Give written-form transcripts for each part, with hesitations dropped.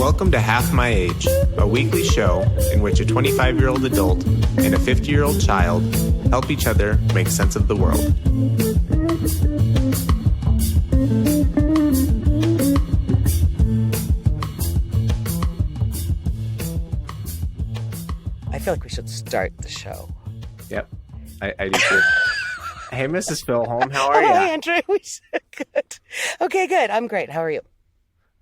Welcome to Half My Age, a weekly show in which a 25-year-old adult and a 50-year-old child help each other make sense of the world. I feel like we should start the show. Yep, I do too. Hey, Mrs. Filholm, how are you? Hi, Andrew. Good. Okay, good. I'm great. How are you?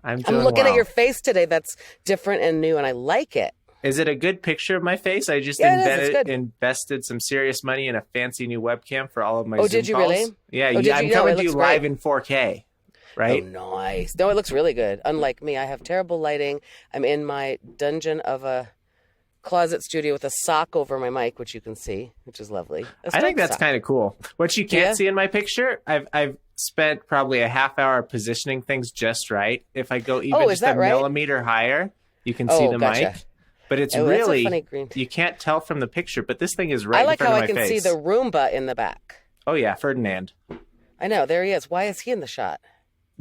I'm doing looking well. at your face today. That's different and new, and I like it. Is it a good picture of my face? I just invested some serious money in a fancy new webcam for all of my Zoom did you calls. really? Yeah, did I'm you? coming No, to you live in 4K, right? Oh, nice. No, it looks really good. Unlike me, I have terrible lighting. I'm in my dungeon of a closet studio with a sock over my mic, which you can see, which is lovely. I think that's kind of cool. What you can't see in my picture, I've spent probably a half hour positioning things just right. If I go even just a millimeter higher, you can see the mic. But it's really, funny green. You can't tell from the picture, but this thing is right in front of my face. I like how I can see the Roomba in the back. Oh, yeah, Ferdinand. I know, there he is. Why is he in the shot?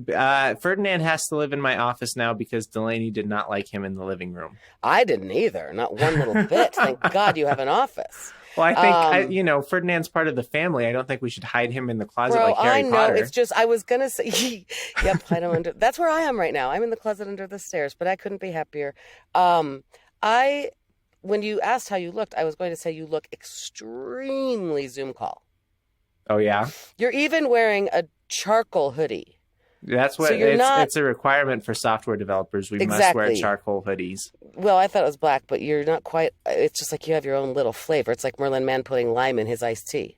Ferdinand has to live in my office now because Delaney did not like him in the living room. I didn't either, not one little bit. Thank God you have an office. Well, I think, Ferdinand's part of the family. I don't think we should hide him in the closet like Harry Potter. I know. It's just, I was going to say, yep, hide him under. That's where I am right now. I'm in the closet under the stairs, but I couldn't be happier. When you asked how you looked, I was going to say you look extremely Zoom call. Oh, yeah? You're even wearing a charcoal hoodie. That's what it's a requirement for software developers. We must wear charcoal hoodies. Well, I thought it was black, but you're not quite. It's just like you have your own little flavor. It's like Merlin Mann putting lime in his iced tea.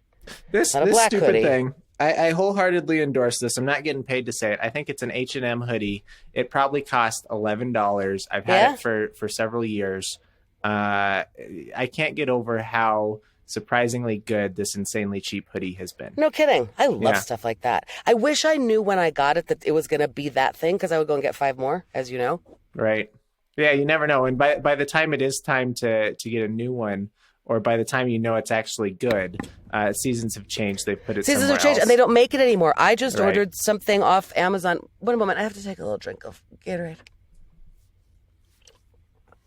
This stupid hoodie. Thing. I wholeheartedly endorse this. I'm not getting paid to say it. I think it's an H&M hoodie. It probably cost $11. I've had it for several years. I can't get over how surprisingly good this insanely cheap hoodie has been. No kidding. I love stuff like that. I wish I knew when I got it that it was going to be that thing, because I would go and get 5 more, as you know. Right. Yeah, you never know. And by the time it is time to get a new one, or by the time you know it's actually good, seasons have changed. They've put it somewhere else. And they don't make it anymore. I just ordered something off Amazon. One moment. I have to take a little drink of Gatorade.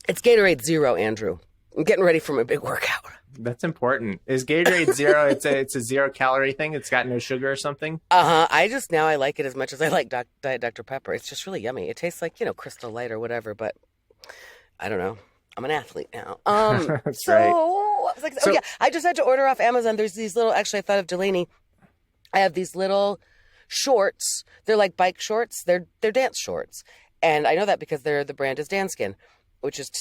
It's Gatorade Zero, Andrew. I'm getting ready for my big workout. That's important. Is Gatorade Zero? It's a 0-calorie thing. It's got no sugar or something. I like it as much as I like Diet Dr Pepper. It's just really yummy. It tastes like Crystal Light or whatever. But I don't know. I'm an athlete now. That's right. I was like, I just had to order off Amazon. There's these little. Actually, I thought of Delaney. I have these little shorts. They're like bike shorts. They're dance shorts, and I know that because the brand is Danskin, which is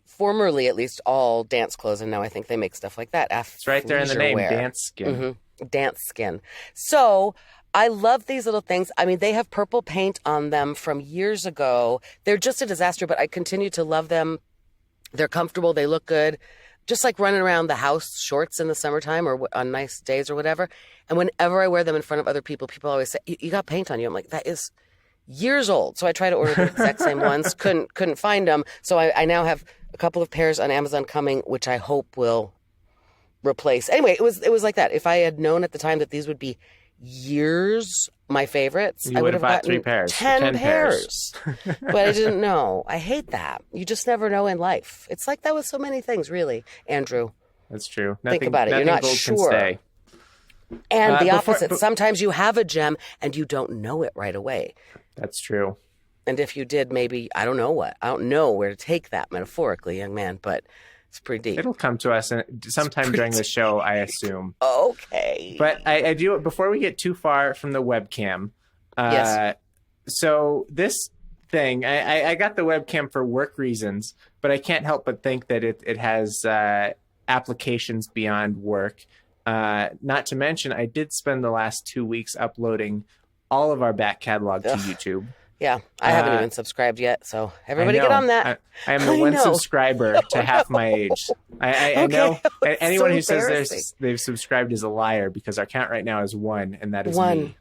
formerly at least all dance clothes, and now I think they make stuff like that. It's right there in the name, Danskin. Mm-hmm. Danskin. So I love these little things. I mean, they have purple paint on them from years ago. They're just a disaster, but I continue to love them. They're comfortable. They look good. Just like running around the house shorts in the summertime or on nice days or whatever. And whenever I wear them in front of other people, people always say, you got paint on you. I'm like, that is years old. So I try to order the exact same ones. Couldn't find them. So I now have a couple of pairs on Amazon coming, which I hope will replace. Anyway, it was like that. If I had known at the time that these would be years my favorites, I would have gotten 3 pairs. 10 pairs. But I didn't know. I hate that. You just never know in life. It's like that with so many things, really, Andrew. That's true. Think about it. You're not sure. And the opposite. Sometimes you have a gem and you don't know it right away. That's true. And if you did, maybe, I don't know what. I don't know where to take that metaphorically, young man, but it's pretty deep. It'll come to us sometime during the show, I assume. Okay. But I do, before we get too far from the webcam. Yes. So this thing, I got the webcam for work reasons, but I can't help but think that it has applications beyond work. Not to mention, I did spend the last 2 weeks uploading all of our back catalog to YouTube. Yeah, I haven't even subscribed yet, so everybody get on that. I am the one subscriber to Half My Age. I know anyone who says they've subscribed is a liar, because our count right now is 1, and that is me.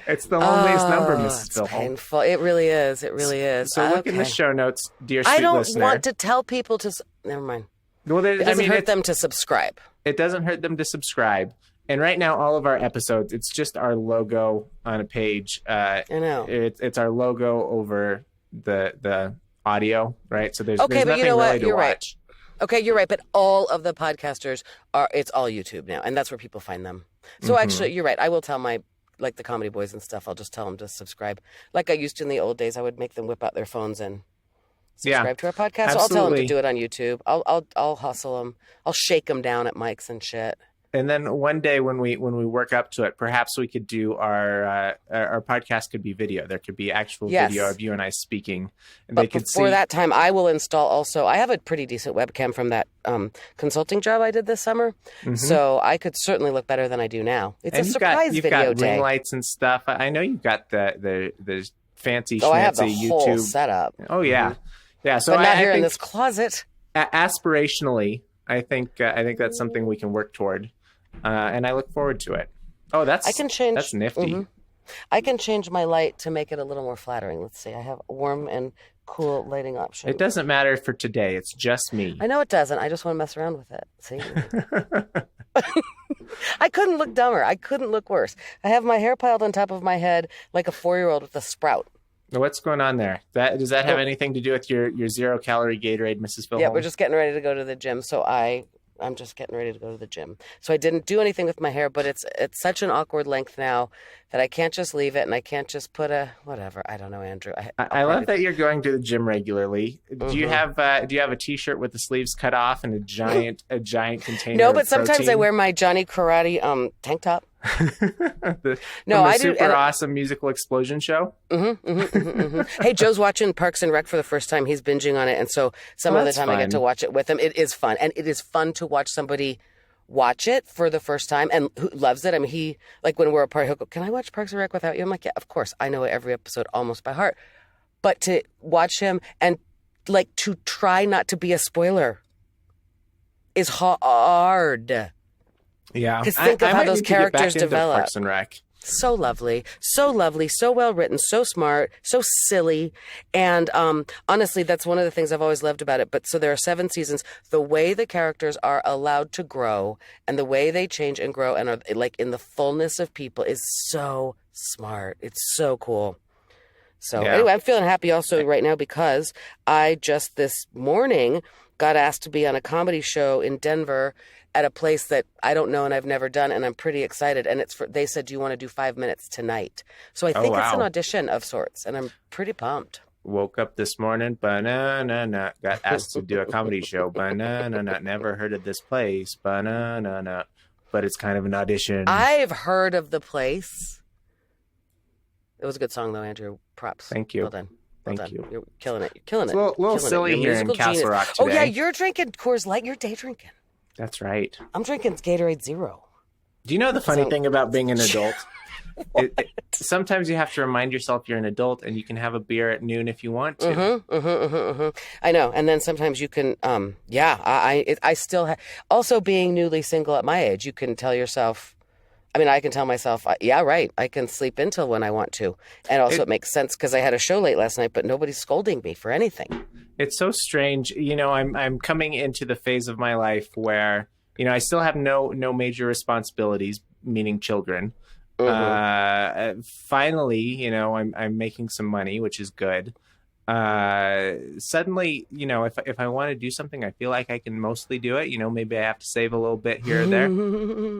It's the loneliest number, Mrs. Filholm. Painful. It really is. It really is. So look in the show notes, dear sweet listener. I don't want to tell people to... Never mind. Well, it doesn't hurt them to subscribe. It doesn't hurt them to subscribe. And right now, all of our episodes, it's just our logo on a page. I know. It's our logo over the audio, right? So there's okay, but nothing you know really what? to You're watch. Right. Okay, you're right. But all of the podcasters it's all YouTube now, and that's where people find them. So actually, you're right. I will tell like the comedy boys and stuff. I'll just tell them to subscribe, like I used to in the old days. I would make them whip out their phones and subscribe to our podcast. So I'll tell them to do it on YouTube. I'll hustle them. I'll shake them down at mics and shit. And then one day when we work up to it, perhaps we could do our podcast could be video. There could be actual video of you and I speaking, and but they could see. Before that time, I will install also. I have a pretty decent webcam from that consulting job I did this summer, so I could certainly look better than I do now. It's and a surprise you've video got day. ring lights and stuff. I know you've got the fancy I have the YouTube whole setup. Oh yeah, yeah. So but not I here think in this closet. Aspirationally, I think that's something we can work toward. And I look forward to it. Oh, I can change. That's nifty. I can change my light to make it a little more flattering. Let's see. I have a warm and cool lighting option. It doesn't matter for today. It's just me. I know it doesn't. I just want to mess around with it. See? I couldn't look dumber. I couldn't look worse. I have my hair piled on top of my head like a 4-year-old with a sprout. What's going on there? Does that have anything to do with your 0-calorie Gatorade, Mrs. Filholm? Yeah, we're just getting ready to go to the gym. So I'm just getting ready to go to the gym. So I didn't do anything with my hair, but it's such an awkward length now that I can't just leave it and I can't just put whatever. I don't know, Andrew. I love that you're going to the gym regularly. Do you have a t-shirt with the sleeves cut off and a giant container? No, but of sometimes protein? I wear my Johnny Karate tank top. I do. Super awesome musical explosion show. Hey, Joe's watching Parks and Rec for the first time. He's binging on it, and so some of the time I get to watch it with him. It is fun, and it is fun to watch somebody watch it for the first time and who loves it. I mean, he like when we're apart, he'll go, "Can I watch Parks and Rec without you?" I'm like, "Yeah, of course. I know every episode almost by heart." But to watch him and like to try not to be a spoiler is hard. Yeah, because think of how those characters develop. Parks and Rec. So lovely, so well written, so smart, so silly, and honestly, that's one of the things I've always loved about it. But so there are 7 seasons. The way the characters are allowed to grow and the way they change and grow and are like in the fullness of people is so smart. It's so cool. So anyway, I'm feeling happy also right now because I just this morning got asked to be on a comedy show in Denver at a place that I don't know and I've never done, and I'm pretty excited. And they said, "Do you want to do 5 minutes tonight?" So I think it's an audition of sorts, and I'm pretty pumped. Woke up this morning, banana, got asked to do a comedy show, banana, never heard of this place, banana, but it's kind of an audition. I've heard of the place. It was a good song though, Andrew. Props. Thank you. Well done. Thank you. You're killing it. You're killing it. It's a little silly here in Castle Rock today. Oh yeah, you're drinking Coors Light. You're day drinking. That's right. I'm drinking Gatorade Zero. Do you know the funny thing about being an adult? Sometimes you have to remind yourself you're an adult and you can have a beer at noon if you want to. I know. And then sometimes you can, I still also being newly single at my age, you can tell yourself, I can tell myself, yeah, right. I can sleep until when I want to. And also it makes sense because I had a show late last night, but nobody's scolding me for anything. It's so strange. I'm coming into the phase of my life where, I still have no major responsibilities, meaning children. Finally, I'm making some money, which is good. Suddenly, if I want to do something, I feel like I can mostly do it. Maybe I have to save a little bit here or there,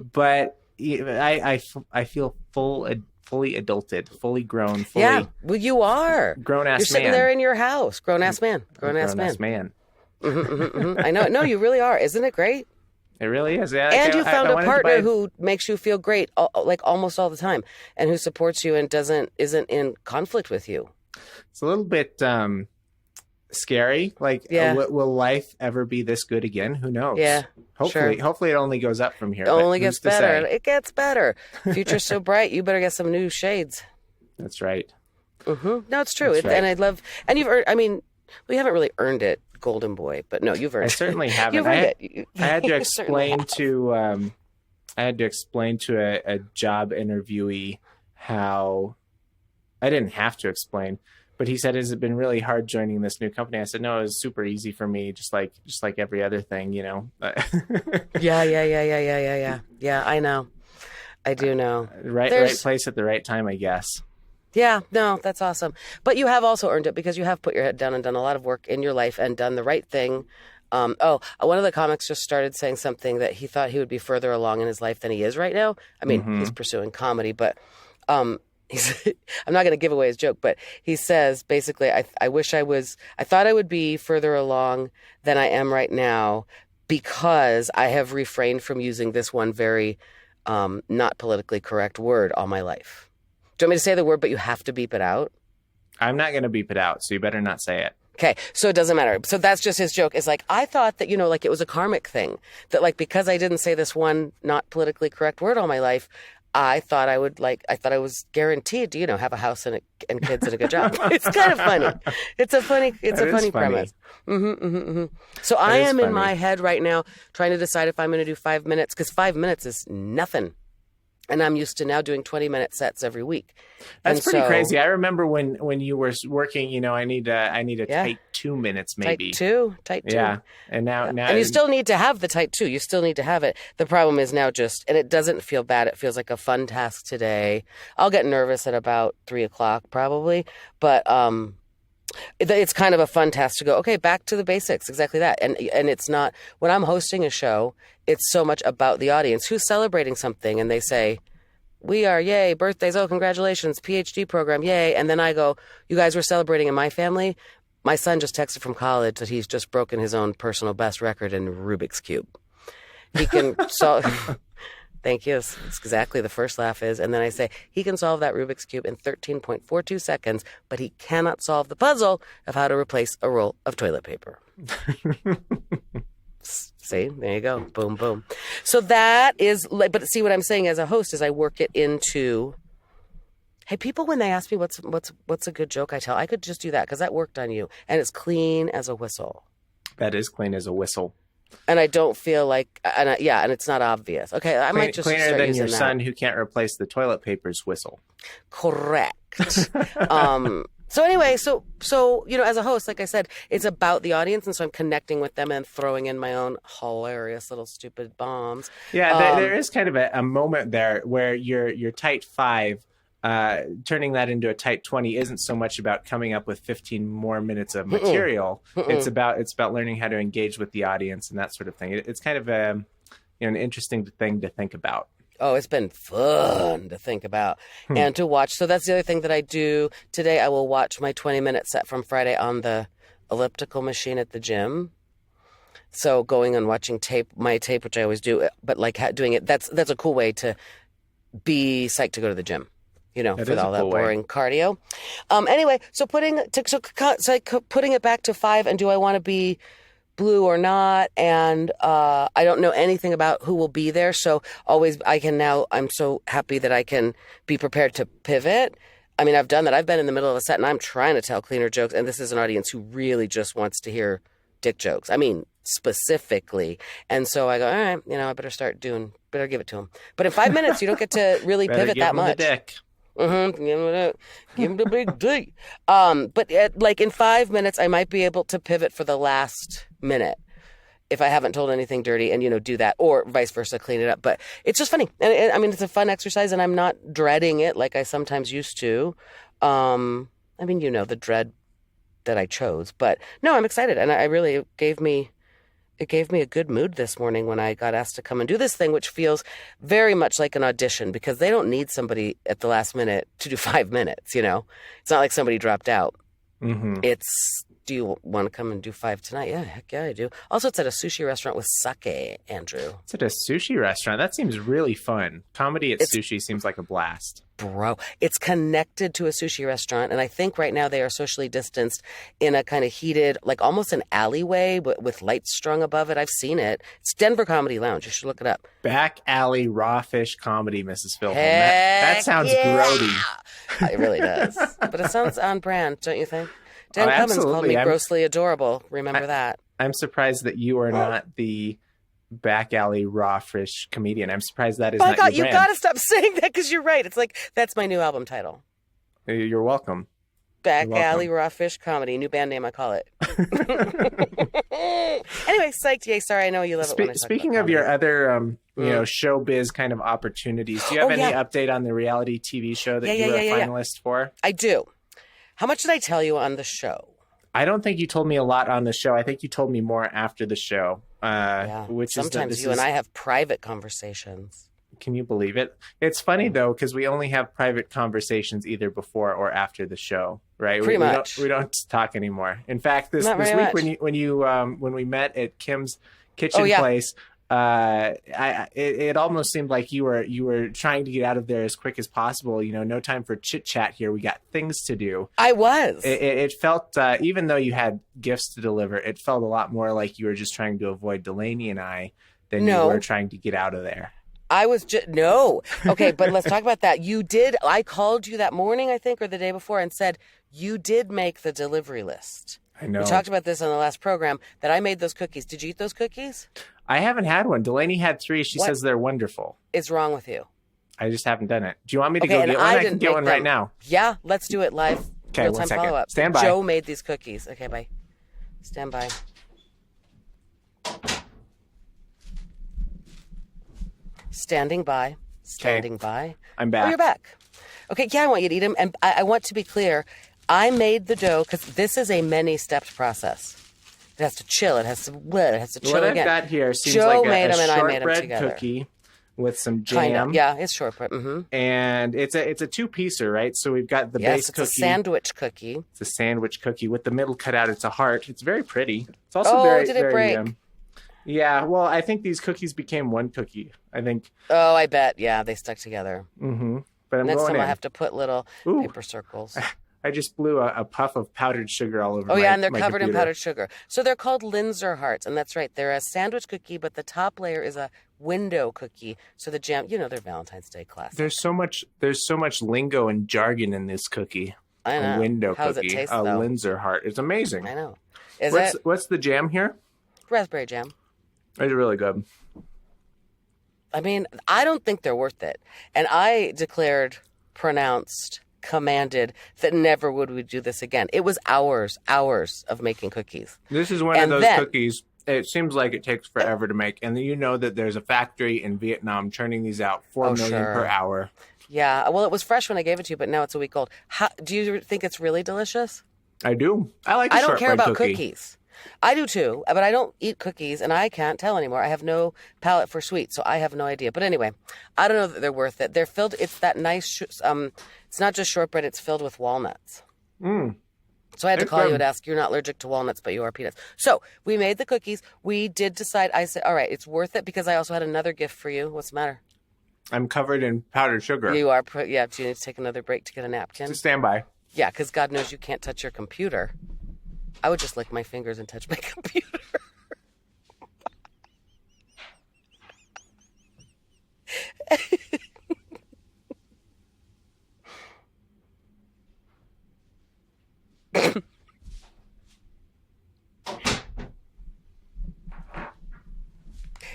but I feel fully adulted, fully grown, fully. Yeah, well, you are grown ass man. You're sitting there in your house, grown ass man, grown ass man. I know. No, you really are. Isn't it great? It really is. Yeah. And you found a partner who makes you feel great, like almost all the time, and who supports you and isn't in conflict with you. It's a little bit scary. Like, will life ever be this good again? Who knows? Yeah. Hopefully it only goes up from here. It only gets better. It gets better. Future's so bright. You better get some new shades. That's right. No, it's true. Right. And I love, and you've earned, we haven't really earned it, Golden Boy, but no, you've earned it. I certainly haven't. I had to explain to a job interviewee how I didn't have to explain, but he said, "Has it been really hard joining this new company?" I said, "No, it was super easy for me, just like every other thing, Yeah. Yeah, I know. I do know. Right place at the right time, I guess. Yeah, no, that's awesome. But you have also earned it because you have put your head down and done a lot of work in your life and done the right thing. One of the comics just started saying something that he thought he would be further along in his life than he is right now. I mean, he's pursuing comedy, but I'm not going to give away his joke, but he says basically, I thought I would be further along than I am right now because I have refrained from using this one very not politically correct word all my life. Do you want me to say the word, but you have to beep it out? I'm not going to beep it out, so you better not say it. Okay, so it doesn't matter. So that's just his joke. It's like, I thought that, like it was a karmic thing. That like, because I didn't say this one not politically correct word all my life, I thought I was guaranteed to, have a house and kids and a good job. It's kind of funny. It's a funny premise. So I am in my head right now trying to decide if I'm going to do 5 minutes, because 5 minutes is nothing. And I'm used to now doing 20-minute sets every week. That's pretty crazy. I remember when you were working, I need a tight 2 minutes maybe. Tight two. Yeah. And now and you still need to have the tight 2. You still need to have it. The problem is now and it doesn't feel bad. It feels like a fun task today. I'll get nervous at about 3:00 probably, but it's kind of a fun task to go, okay, back to the basics, exactly that. And it's not, when I'm hosting a show, it's so much about the audience who's celebrating something and they say, we are, yay, birthdays, oh, congratulations, PhD program, yay. And then I go, you guys were celebrating in my family? My son just texted from college that he's just broken his own personal best record in Rubik's Cube. He can solve... Thank you. It's exactly the first laugh is. And then I say, he can solve that Rubik's Cube in 13.42 seconds, but he cannot solve the puzzle of how to replace a roll of toilet paper. See, there you go. Boom, boom. So that is, but see what I'm saying as a host is I work it into, hey, people, when they ask me what's a good joke I tell, I could just do that because that worked on you. And it's clean as a whistle. That is clean as a whistle. And I don't feel like, and it's not obvious. Okay, I might just cleaner start than using your that. son who can't replace the toilet paper's whistle. Correct. So anyway, so as a host, like I said, it's about the audience, and so I'm connecting with them and throwing in my own hilarious little stupid bombs. Yeah, there is kind of a moment there where your tight 5. Turning that into a tight 20 isn't so much about coming up with 15 more minutes of material. It's about learning how to engage with the audience and that sort of thing. It's kind of an interesting thing to think about. Oh, it's been fun to think about and to watch. So that's the other thing that I do today. I will watch my 20-minute set from Friday on the elliptical machine at the gym. So going and watching my tape, which I always do, but like doing it, that's a cool way to be psyched to go to the gym. For all that boring cardio. Anyway, so putting it back to 5, and do I want to be blue or not? And I don't know anything about who will be there, so I'm so happy that I can be prepared to pivot. I mean, I've done that. I've been in the middle of a set, and I'm trying to tell cleaner jokes, and this is an audience who really just wants to hear dick jokes. I mean, specifically. And so I go, all right, I better give it to him. But in 5 minutes, you don't get to really pivot that much. The dick. Give him the big D. But in 5 minutes, I might be able to pivot for the last minute if I haven't told anything dirty and, do that, or vice versa, clean it up. But it's just funny. And it's a fun exercise, and I'm not dreading it like I sometimes used to. The dread that I chose. But no, I'm excited. And it gave me a good mood this morning when I got asked to come and do this thing, which feels very much like an audition because they don't need somebody at the last minute to do 5 minutes, It's not like somebody dropped out. Mm-hmm. It's, do you want to come and do 5 tonight? Yeah, heck yeah, I do. Also, it's at a sushi restaurant with sake, Andrew. It's at a sushi restaurant. That seems really fun. Comedy at sushi seems like a blast. Bro, it's connected to a sushi restaurant, and I think right now they are socially distanced in a kind of heated, like almost an alleyway with lights strung above it. I've seen it. It's Denver Comedy Lounge. You should look it up. Back alley raw fish comedy, Mrs. Filholm. That sounds grody. It really does. But it sounds on brand, don't you think? Dan Cummins called me grossly adorable. Remember that. I'm surprised that you are not the back alley raw fish comedian. I'm surprised that is not your brand. You got to stop saying that because you're right. It's like, that's my new album title. You're welcome. Back alley raw fish comedy. New band name, I call it. Anyway, psyched. Yay, sorry, I know you love it when I talk Speaking about of your other showbiz kind of opportunities. Do you have any update on the reality TV show that you were a finalist for? I do. How much did I tell you on the show? I don't think you told me a lot on the show. I think you told me more after the show. Which sometimes you and I have private conversations. Can you believe it? It's funny though, because we only have private conversations either before or after the show, right? Pretty much. We don't talk anymore. In fact, this week when we met at Kim's kitchen place, it almost seemed like you were trying to get out of there as quick as possible. No time for chit chat here. We got things to do. I was. It felt, even though you had gifts to deliver, it felt a lot more like you were just trying to avoid Delaney and I than you were trying to get out of there. I was just, no. Okay, but let's talk about that. You did, I called you that morning, I think, or the day before and said, you did make the delivery list. I know. We talked about this on the last program, that I made those cookies. Did you eat those cookies? I haven't had one. Delaney had 3. She says they're wonderful. Is wrong with you? I just haven't done it. Do you want me to go get one? I can get one right now. Yeah, let's do it live. Okay, 1 second. Follow-up. Stand by. Joe made these cookies. Okay, bye. Stand by. Standing by. Standing by. I'm back. Oh, you're back. Okay, I want you to eat them. And I want to be clear. I made the dough because this is a many-stepped process. It has to chill. It has to chill again. What I've got here seems Joe like made them and I made them shortbread together. Cookie with some jam. Kind of. Yeah, it's shortbread. Mm-hmm. And it's a 2-piecer, right? So we've got the base cookie. It's a sandwich cookie. It's a sandwich cookie with the middle cut out. It's a heart. It's very pretty. It's also very, did it break? Yeah, well, I think these cookies became one cookie. I think. Oh, I bet. Yeah, they stuck together. Mm-hmm. But next time I have to put little paper circles. I just blew a puff of powdered sugar all over and they're covered in powdered sugar. So they're called Linzer hearts, and that's right. They're a sandwich cookie, but the top layer is a window cookie. So the jam, they're Valentine's Day classic. There's so much lingo and jargon in this cookie. I know. A window How cookie. Does it taste, a though? Linzer heart. It's amazing. I know. What's the jam here? Raspberry jam. It's really good. I mean, I don't think they're worth it. And I commanded that never would we do this again. It was hours of making cookies. This is one of those cookies. It seems like it takes forever to make. And you know that there's a factory in Vietnam churning these out 4 million per hour. Yeah. Well, it was fresh when I gave it to you, but now it's a week old. Do you think it's really delicious? I do. I don't care about cookies. I do too, but I don't eat cookies, and I can't tell anymore. I have no palate for sweets, so I have no idea. But anyway, I don't know that they're worth it. They're filled. It's that nice. It's not just shortbread. It's filled with walnuts. So I had to call you and ask. You're not allergic to walnuts, but you are peanuts. So we made the cookies. We did decide. I said, all right, it's worth it because I also had another gift for you. What's the matter? I'm covered in powdered sugar. You are. Yeah. Do you need to take another break to get a napkin? Just stand by. Yeah, because God knows you can't touch your computer. I would just lick my fingers and touch my computer.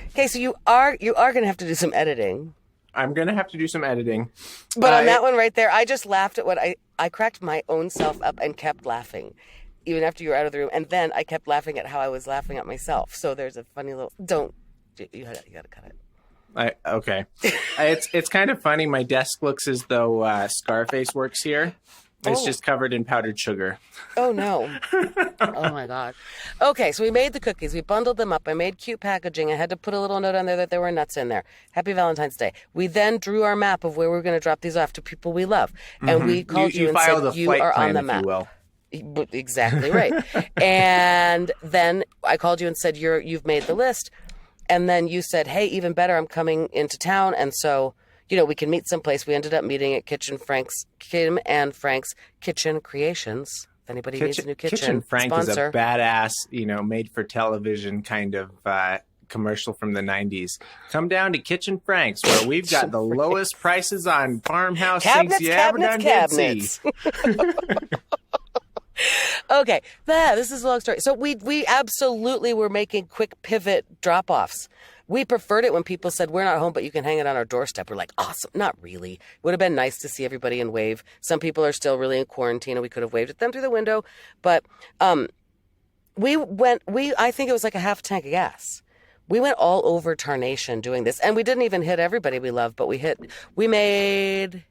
Okay, so you are going to have to do some editing. I'm going to have to do some editing. But on that one right there, I just laughed at what I cracked my own self up and kept laughing. Even after you were out of the room. And then I kept laughing at how I was laughing at myself. So there's a funny little... You got to cut it. Okay. It's kind of funny. My desk looks as though Scarface works here. It's just covered in powdered sugar. Oh, no. Oh, my God. Okay, so we made the cookies. We bundled them up. I made cute packaging. I had to put a little note on there that there were nuts in there. Happy Valentine's Day. We then drew our map of where we were going to drop these off to people we love. And we called you and said, you are on the map. Exactly right. And then I called you and said, you've made the list. And then you said, hey, even better, I'm coming into town. And so, we can meet someplace. We ended up meeting at Kim and Frank's Kitchen Creations. If anybody needs a new kitchen Frank sponsor. Is a badass, made for television kind of commercial from the 90s. Come down to Kitchen Frank's where we've got the lowest prices on farmhouse sinks you ever done see. Okay, this is a long story. So we absolutely were making quick pivot drop-offs. We preferred it when people said, we're not home, but you can hang it on our doorstep. We're like, awesome. Not really. It would have been nice to see everybody and wave. Some people are still really in quarantine, and we could have waved at them through the window. But I think it was like a half tank of gas. We went all over Tarnation doing this. And we didn't even hit everybody we love, but we made,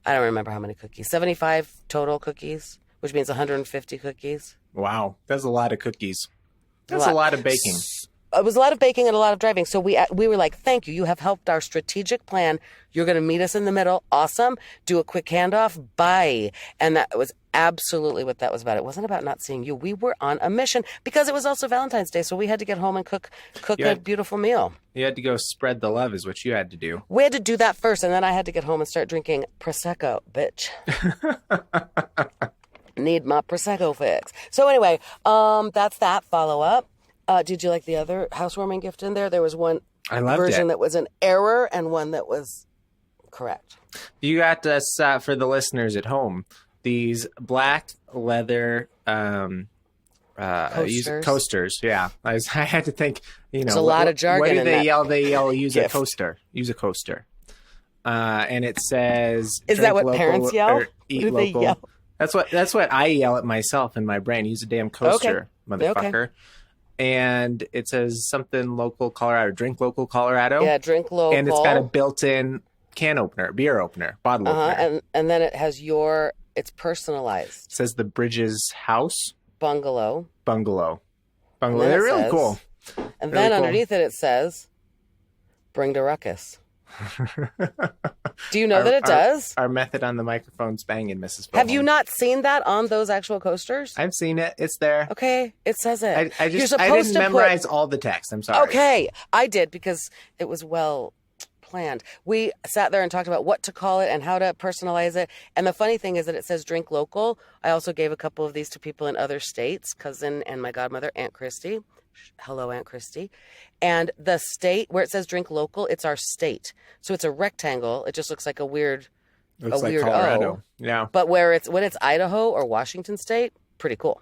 I don't remember how many cookies, 75 total cookies, which means 150 cookies. Wow. That's a lot of cookies. That's a lot of baking. It was a lot of baking and a lot of driving. So we were like, thank you. You have helped our strategic plan. You're going to meet us in the middle. Awesome. Do a quick handoff. Bye. And that was absolutely what that was about. It wasn't about not seeing you. We were on a mission because it was also Valentine's Day. So we had to get home and cook a beautiful meal. You had to go spread the love is what you had to do. We had to do that first. And then I had to get home and start drinking Prosecco, bitch. Need my Prosecco fix. So anyway, that's that follow-up. Did you like the other housewarming gift in there? There was one version that was an error and one that was correct. You got us, for the listeners at home, these black leather coasters. Yeah. I had to think, There's a lot of jargon. What do they yell? They yell, use a coaster. Use a coaster. And it says... Is that what parents yell? Eat local. They yell? That's what I yell at myself in my brain. Use a damn coaster, motherfucker. Okay. And it says something local Colorado. Drink local Colorado. Yeah, drink local. And it's got a built-in can opener, beer opener, bottle opener. And then it has it's personalized. It says the Bridges House. Bungalow. They're really cool. And then underneath it says, bring the ruckus. Do you know that it does? Our method on the microphone's banging, Mrs. Filholm. Have you not seen that on those actual coasters? I've seen it. It's there. Okay, it says it. I didn't memorize all the text. I'm sorry. Okay, I did because it was well planned. We sat there and talked about what to call it and how to personalize it. And the funny thing is that it says drink local. I also gave a couple of these to people in other states, cousin and my godmother, Aunt Christy. Hello, Aunt Christy. And the state where it says drink local, it's our state. So it's a rectangle. It just looks like a weird Colorado. O. Yeah. But when it's Idaho or Washington State, pretty cool.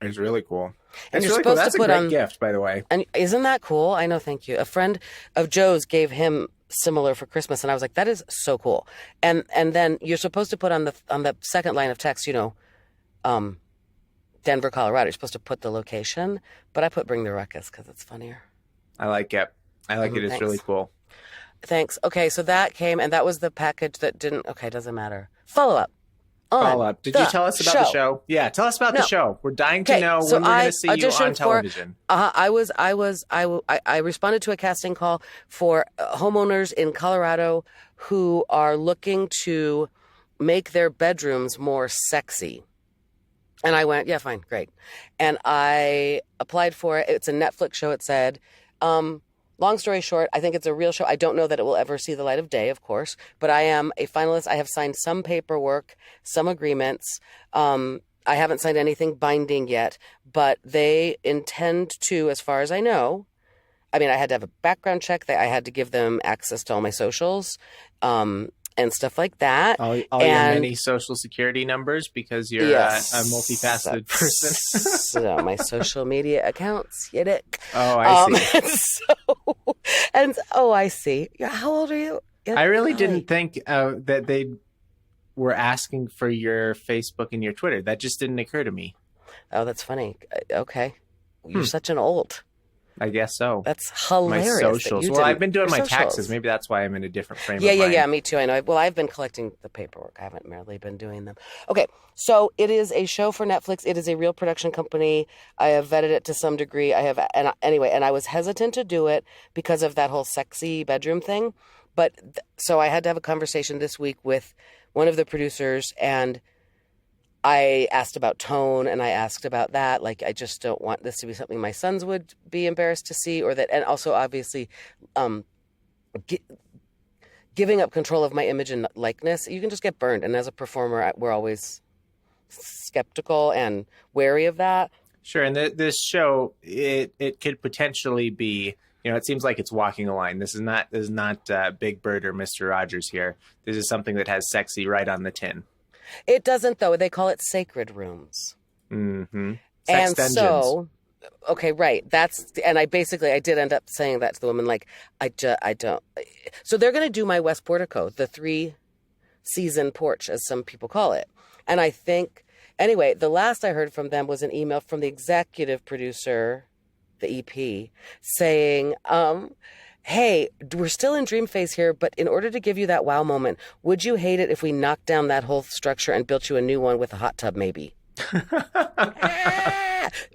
It's really cool. And you're really supposed cool. That's to put a great gift, by the way. And isn't that cool? I know, thank you. A friend of Joe's gave him similar for Christmas, and I was like, that is so cool. And then you're supposed to put on the second line of text, Denver, Colorado. You're supposed to put the location, but I put bring the ruckus because it's funnier. I like it. It's Thanks. really cool. Thanks. Okay, so that came, and that was the package that didn't. Okay, doesn't matter. Follow-up. Did you tell us about the show? Yeah, tell us about the show. We're dying to know when we're going to see you on television. I responded to a casting call for homeowners in Colorado who are looking to make their bedrooms more sexy. And I went, yeah, fine, great. And I applied for it. It's a Netflix show, it said. Long story short, I think it's a real show. I don't know that it will ever see the light of day, of course, but I am a finalist. I have signed some paperwork, some agreements. I haven't signed anything binding yet, but they intend to, as far as I know, I had to have a background check. I had to give them access to all my socials. And stuff like that. All your many social security numbers because you're a multifaceted person. So my social media accounts, you dick. Oh, I see. I see. How old are you? I really didn't think that they were asking for your Facebook and your Twitter. That just didn't occur to me. Oh, that's funny. Okay. You're such an old. I guess so. That's hilarious. My socials. Well, I've been doing my taxes. Maybe that's why I'm in a different frame of mind. Yeah, me too. I know. Well, I've been collecting the paperwork. I haven't merely been doing them. Okay, so it is a show for Netflix. It is a real production company. I have vetted it to some degree. And I was hesitant to do it because of that whole sexy bedroom thing. But so I had to have a conversation this week with one of the producers, and I asked about tone, and I asked about that. Like, I just don't want this to be something my sons would be embarrassed to see, and also obviously, giving up control of my image and likeness. You can just get burned, and as a performer, we're always skeptical and wary of that. Sure, and this show, it could potentially be. It seems like it's walking a line. This is not Big Bird or Mr. Rogers here. This is something that has sexy right on the tin. It doesn't, though. They call it sacred rooms. Mm-hmm. And so, okay, right. And I did end up saying that to the woman, like, I don't. So they're going to do my West Portico, the 3-season porch, as some people call it. And I think, anyway, the last I heard from them was an email from the executive producer, the EP, saying, hey, we're still in dream phase here, but in order to give you that wow moment, would you hate it if we knocked down that whole structure and built you a new one with a hot tub, maybe?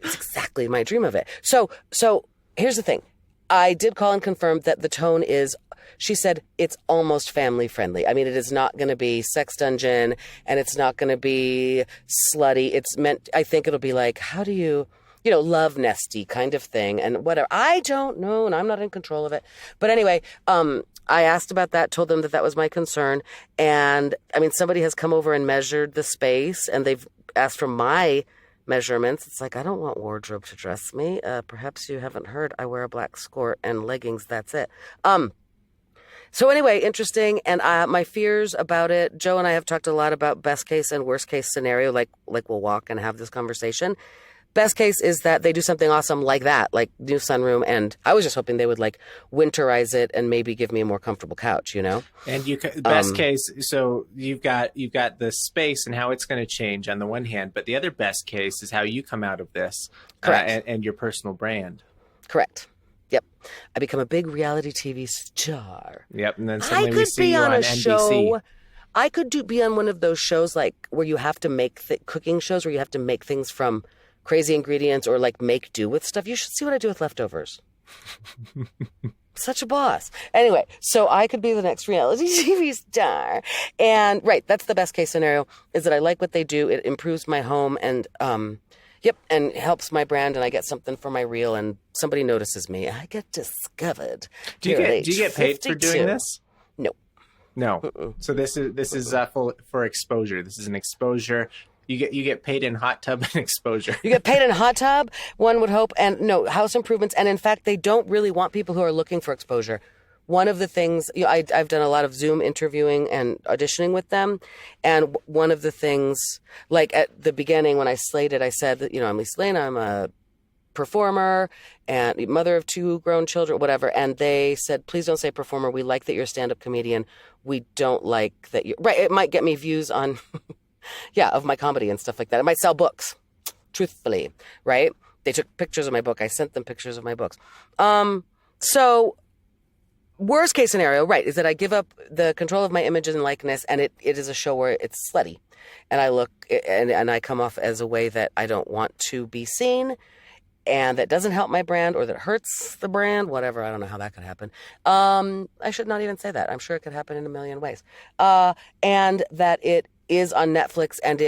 It's exactly my dream of it. So here's the thing. I did call and confirm that the tone is, she said, it's almost family friendly. I mean, it is not going to be sex dungeon and it's not going to be slutty. It's meant, I think it'll be like, how do you, love nesty kind of thing and whatever. I don't know, and I'm not in control of it. But anyway, I asked about that, told them that was my concern. And I mean, somebody has come over and measured the space and they've asked for my measurements. It's like, I don't want wardrobe to dress me. Perhaps you haven't heard, I wear a black skirt and leggings. That's it. So anyway, interesting. And my fears about it, Joe and I have talked a lot about best case and worst case scenario, like we'll walk and have this conversation. Best case is that they do something awesome like that, like new sunroom. And I was just hoping they would like winterize it and maybe give me a more comfortable couch, And best case, so you've got the space and how it's going to change on the one hand, but the other best case is how you come out of this, and your personal brand. Correct. Yep. I become a big reality TV star. Yep. And then suddenly we see you on NBC. Show. I could be on one of those shows like where you have to make cooking shows where you have to make things from crazy ingredients or like make do with stuff. You should see what I do with leftovers. Such a boss. Anyway, so I could be the next reality TV star. And right, that's the best case scenario, is that I like what they do. It improves my home and and helps my brand, and I get something for my reel and somebody notices me. I get discovered. Do you get paid for doing this? No. No. So this is for exposure. This is an exposure. You get paid in hot tub and exposure. You get paid in hot tub, one would hope, and no, house improvements. And in fact, they don't really want people who are looking for exposure. One of the things, I've done a lot of Zoom interviewing and auditioning with them. And one of the things, like at the beginning when I slated, I said that, I'm Lisa Lane, I'm a performer and mother of 2 grown children, whatever. And they said, please don't say performer. We like that you're a stand-up comedian. We don't like that you're, right, it might get me views on... of my comedy and stuff like that. It might sell books, truthfully, right? They took pictures of my book. I sent them pictures of my books. So worst case scenario, right, is that I give up the control of my image and likeness, and it is a show where it's slutty. And I look, and I come off as a way that I don't want to be seen, and that doesn't help my brand or that hurts the brand, whatever. I don't know how that could happen. I should not even say that. I'm sure it could happen in a million ways. And that it is on Netflix, and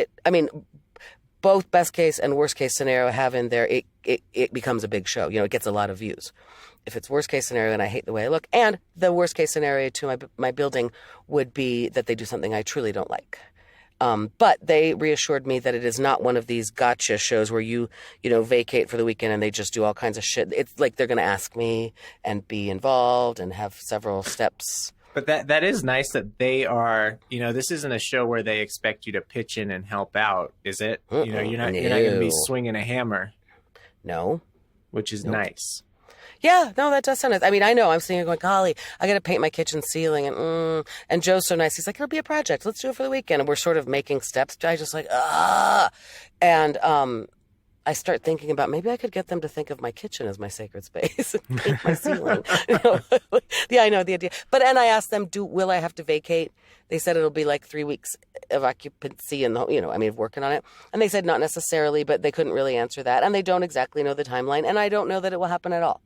both best case and worst case scenario have in there, it becomes a big show. It gets a lot of views. If it's worst case scenario and I hate the way I look, and the worst case scenario to my building would be that they do something I truly don't like. But they reassured me that it is not one of these gotcha shows where you vacate for the weekend and they just do all kinds of shit. It's like they're going to ask me and be involved and have several steps. But that is nice that they are, this isn't a show where they expect you to pitch in and help out, is it? You're not going to be swinging a hammer. No. Which is nice. Yeah, no, that does sound nice. I mean, I know I'm sitting here going, golly, I got to paint my kitchen ceiling. And Joe's so nice. He's like, it'll be a project. Let's do it for the weekend. And we're sort of making steps. I just like, And I start thinking about maybe I could get them to think of my kitchen as my sacred space and paint my ceiling. Yeah, I know the idea. And I asked them, will I have to vacate? They said it'll be like 3 weeks of occupancy and working on it. And they said not necessarily, but they couldn't really answer that. And they don't exactly know the timeline. And I don't know that it will happen at all.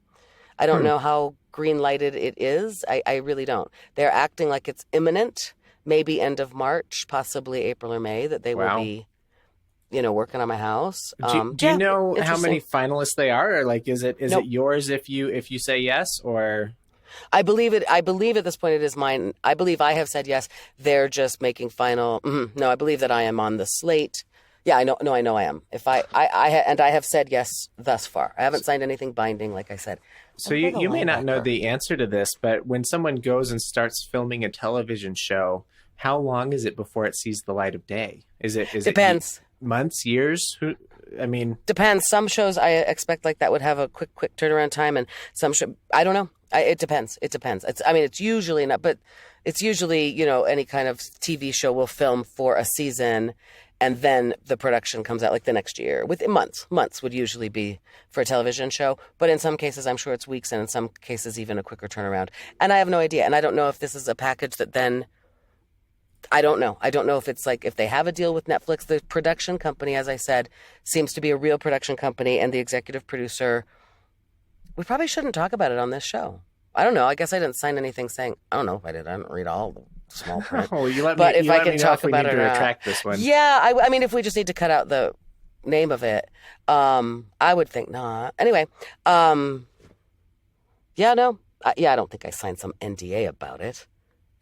I don't know how green lighted it is. I really don't. They're acting like it's imminent, maybe end of March, possibly April or May, that they will be working on my house. Do you know how many finalists they are, or like is it yours if you say yes, or? I believe it. I believe at this point it is mine. I believe I have said yes. They're just making final. No, I believe that I am on the slate. Yeah, I know. No, I know I am. If I have said yes thus far. I haven't signed anything binding, like I said. So you may not know the answer to this, but when someone goes and starts filming a television show, how long is it before it sees the light of day? Depends. Months, years? Depends. Some shows I expect like that would have a quick turnaround time, and some I don't know. It depends. It's usually not, but it's usually, any kind of TV show will film for a season and then the production comes out like the next year. Within months would usually be for a television show. But in some cases, I'm sure it's weeks, and in some cases, even a quicker turnaround. And I have no idea. And I don't know if this is a package that then, I don't know. I don't know if it's like, if they have a deal with Netflix. The production company, as I said, seems to be a real production company, and the executive producer, we probably shouldn't talk about it on this show. I don't know. I guess I didn't sign anything saying, I don't know if I did. I didn't read all the small print. Oh, you let but me, if you I let can me know talk if we about need it to or retract this one. Yeah, I mean, if we just need to cut out the name of it, I would think not. Anyway, I don't think I signed some NDA about it.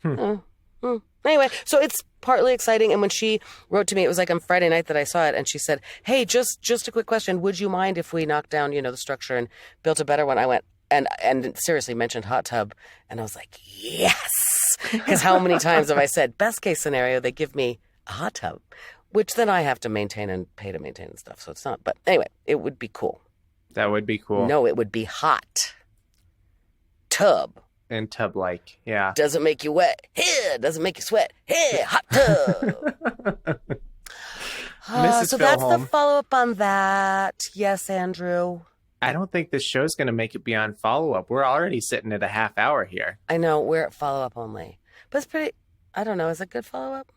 Anyway, so it's partly exciting. And when she wrote to me, it was like on Friday night that I saw it, and she said, "Hey, just a quick question. Would you mind if we knocked down, the structure and built a better one?" I went, and seriously mentioned hot tub. And I was like, yes. Because how many times have I said, best case scenario, they give me a hot tub, which then I have to maintain and pay to maintain and stuff. So it's not. But anyway, it would be cool. That would be cool. No, it would be hot. Tub. And tub-like, yeah. Doesn't make you wet. Here. Doesn't make you sweat. Here. Hot tub. So that's the follow-up on that. Yes, Andrew. I don't think this show's going to make it beyond follow-up. We're already sitting at a half hour here. I know. We're at follow-up only. But it's pretty, I don't know. Is it good follow-up?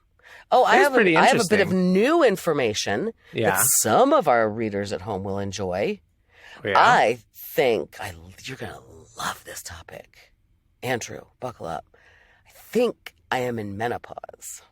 Oh, I have a bit of new information that some of our readers at home will enjoy. Yeah. I think you're going to love this topic. Andrew, buckle up. I think I am in menopause.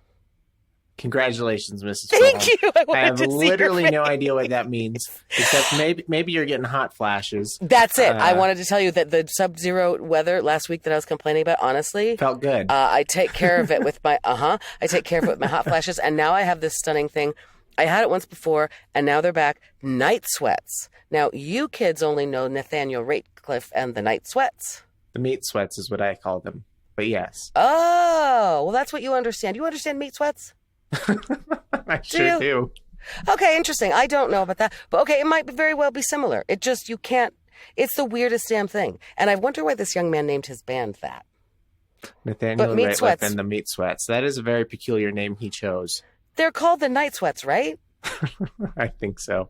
Congratulations, Mrs. Thank you. I have literally no idea what that means, except maybe you're getting hot flashes. That's it. I wanted to tell you that the sub-zero weather last week that I was complaining about, honestly, felt good. I take care of it with my I take care of it with my hot flashes, and now I have this stunning thing. I had it once before, and now they're back. Night sweats. Now, you kids only know Nathaniel Ratcliffe and the night sweats. The meat sweats is what I call them, but yes. Oh, well, that's what you understand. You understand meat sweats? I sure do. Okay, interesting. I don't know about that. But okay, it might very well be similar. It just, you can't, it's the weirdest damn thing. And I wonder why this young man named his band that. Nathaniel Ratcliffe and the Meat Sweats. That is a very peculiar name he chose. They're called the Night Sweats, right? I think so.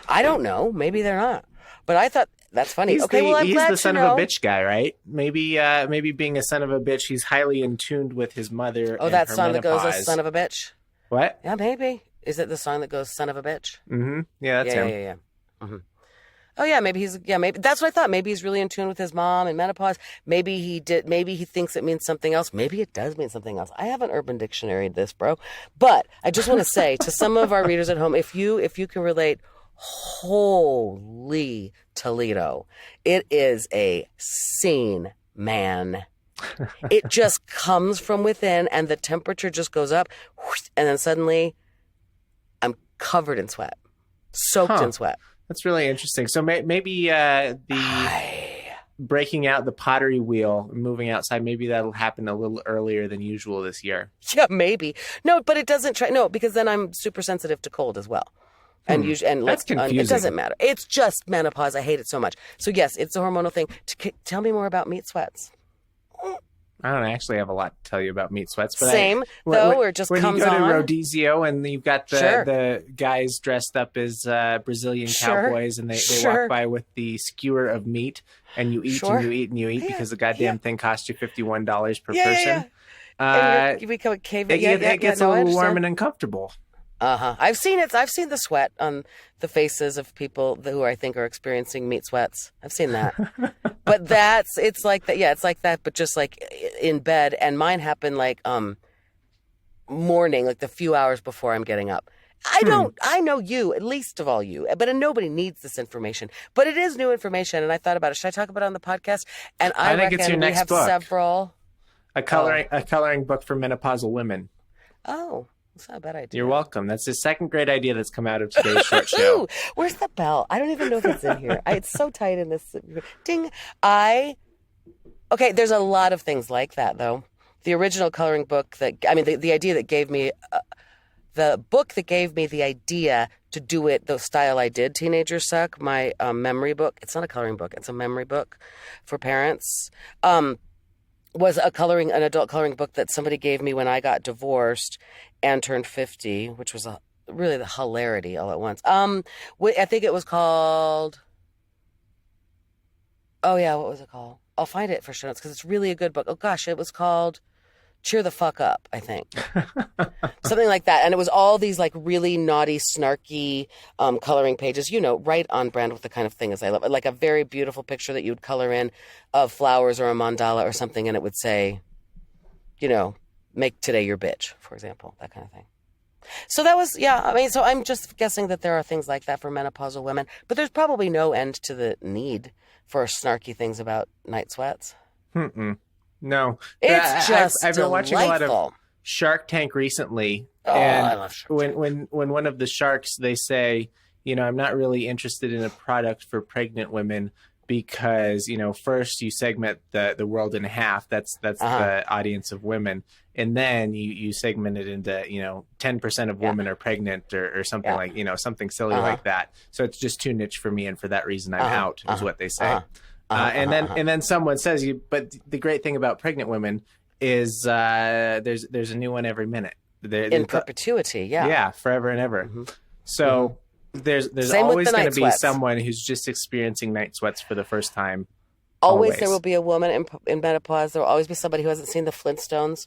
I don't know. Maybe they're not. But I thought, that's funny. He's I'm glad he's the son of a bitch guy, right? Maybe being a son of a bitch, he's highly in tune with his mother. Oh, that song that goes, "Son of a bitch." What? Yeah, maybe. Is it the song that goes, "Son of a bitch"? Mm-hmm. Yeah, that's him. Yeah. Mm-hmm. Oh yeah, maybe maybe that's what I thought. Maybe he's really in tune with his mom and menopause. Maybe he thinks it means something else. Maybe it does mean something else. I haven't Urban Dictionary'd this, bro. But I just want to say to some of our readers at home, if you can relate, holy Toledo, it is a scene, man. It just comes from within, and the temperature just goes up, and then suddenly I'm covered in sweat, soaked in sweat. That's really interesting. So maybe breaking out the pottery wheel and moving outside, maybe that'll happen a little earlier than usual this year. Yeah, maybe. No, but it doesn't because then I'm super sensitive to cold as well. And that's confusing. It doesn't matter. It's just menopause. I hate it so much. So yes, it's a hormonal thing. Tell me more about meat sweats. I don't actually have a lot to tell you about meat sweats, but or just when comes you go on. to Rodizio and you've got the guys dressed up as Brazilian cowboys, and they walk by with the skewer of meat, and you eat and you eat and you eat because the goddamn thing costs you $51 per person. And you become a cave. It gets a little warm and uncomfortable. I've seen it. I've seen the sweat on the faces of people who I think are experiencing meat sweats. I've seen that. But it's like that. Yeah, it's like that, but just like in bed. And mine happened like morning, like the few hours before I'm getting up. I know you, at least of all you, but nobody needs this information. But it is new information, and I thought about it. Should I talk about it on the podcast? And I think it's your next have book. Several. A coloring book for menopausal women. Oh. That's not a bad idea. You're welcome. That's the second great idea that's come out of today's short show. Where's the bell? I don't even know if it's in here. It's so tight in this. Ding. Okay, there's a lot of things like that, though. The original coloring book the idea that gave me, the book that gave me the idea to do it the style I did, Teenagers Suck, my memory book. It's not a coloring book. It's a memory book for parents. Was an adult coloring book that somebody gave me when I got divorced and turned 50, which was really the hilarity all at once. I think it was called, oh yeah, what was it called? I'll find it for show notes because it's really a good book. Oh gosh, it was called Cheer the Fuck Up, I think. Something like that. And it was all these like really naughty, snarky coloring pages, right on brand with the kind of thing as I love. Like a very beautiful picture that you would color in of flowers or a mandala or something. And it would say, make today your bitch, for example, that kind of thing. So that was, so I'm just guessing that there are things like that for menopausal women, but there's probably no end to the need for snarky things about night sweats. No. It's just I've been watching a lot delightful. of Shark Tank recently. And I love Shark Tank. When one of the sharks, they say, I'm not really interested in a product for pregnant women because, first you segment the world in half. That's the audience of women. And then you segment it into, 10% of women are pregnant or something like, something silly like that. So it's just too niche for me. And for that reason, I'm out is what they say. And then someone says but the great thing about pregnant women is there's a new one every minute. In perpetuity, yeah. Yeah, forever and ever. So there's always going to be someone who's just experiencing night sweats for the first time. Always there will be a woman in menopause. There will always be somebody who hasn't seen the Flintstones.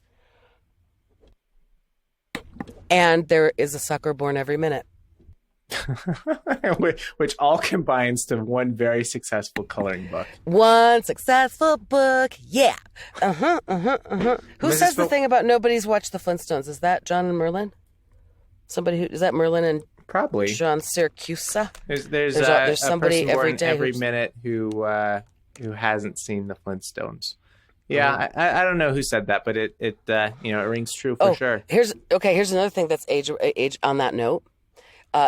And there is a sucker born every minute. Which all combines to one very successful coloring book. One successful book, yeah. Who says the thing about nobody's watched the Flintstones? Is that John and Merlin? Is that Merlin and probably John Siracusa? There's somebody a every person day every minute who hasn't seen the Flintstones. Yeah, I don't know who said that, but it rings true for sure. Here's another thing that's age on that note.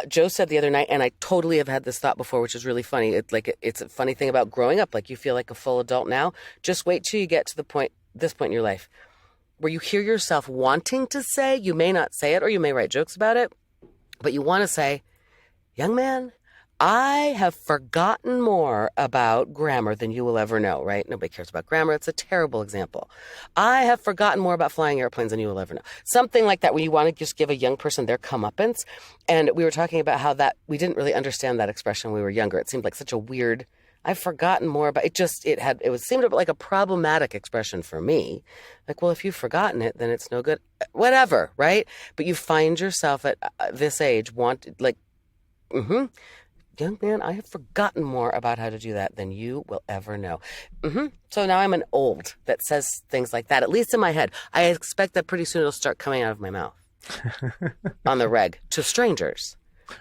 Joe said the other night, and I totally have had this thought before, which is really funny. It's a funny thing about growing up. Like you feel like a full adult now. Just wait till you get to this point in your life where you hear yourself wanting to say, you may not say it or you may write jokes about it, but you want to say, young man, I have forgotten more about grammar than you will ever know, right? Nobody cares about grammar. It's a terrible example. I have forgotten more about flying airplanes than you will ever know. Something like that, when you want to just give a young person their comeuppance. And we were talking about how that we didn't really understand that expression when we were younger. It seemed like such a weird, I've forgotten more about it. It seemed like a problematic expression for me. Like, well, if you've forgotten it, then it's no good. Whatever, right? But you find yourself at this age young man, I have forgotten more about how to do that than you will ever know. So now I'm an old that says things like that, at least in my head. I expect that pretty soon it'll start coming out of my mouth on the reg to strangers.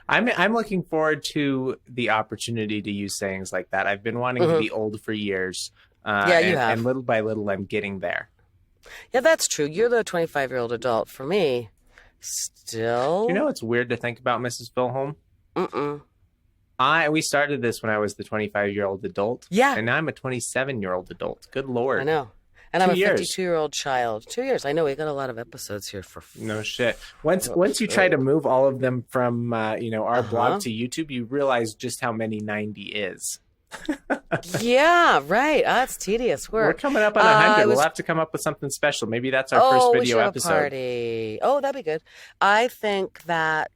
I'm looking forward to the opportunity to use sayings like that. I've been wanting to be old for years. You have. And little by little, I'm getting there. Yeah, that's true. You're the 25-year-old adult. For me, still. It's weird to think about, Mrs. Filholm? We started this when I was the 25-year-old adult. Yeah. And now I'm a 27-year-old adult. Good Lord. I know. And I'm a 52-year-old child. 2 years. I know. We got a lot of episodes here for... No shit. Once you try to move all of them from, our blog to YouTube, you realize just how many 90 is. Yeah, right. That's tedious work. We're coming up on 100. We'll have to come up with something special. Maybe that's our first video we should episode. Have a party. Oh, that'd be good. I think that...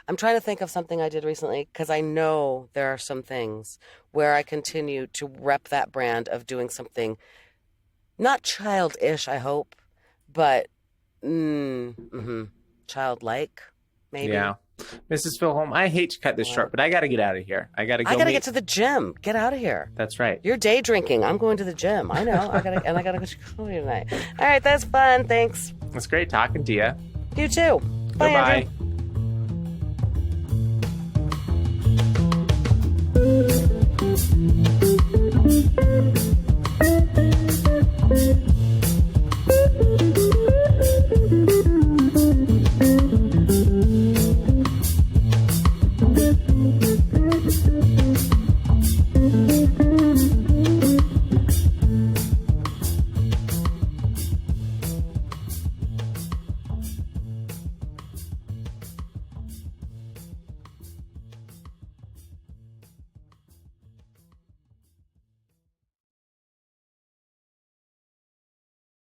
I'm trying to think of something I did recently because I know there are some things where I continue to rep that brand of doing something not childish, I hope, but childlike, maybe. Yeah. Mrs. Filholm, I hate to cut this short, but I got to get out of here. I got to get to the gym. Get out of here. That's right. You're day drinking. I'm going to the gym. I know. I got to go to school tonight. All right. That's fun. Thanks. It's great talking to you. You too. Bye, Goodbye. Andrew.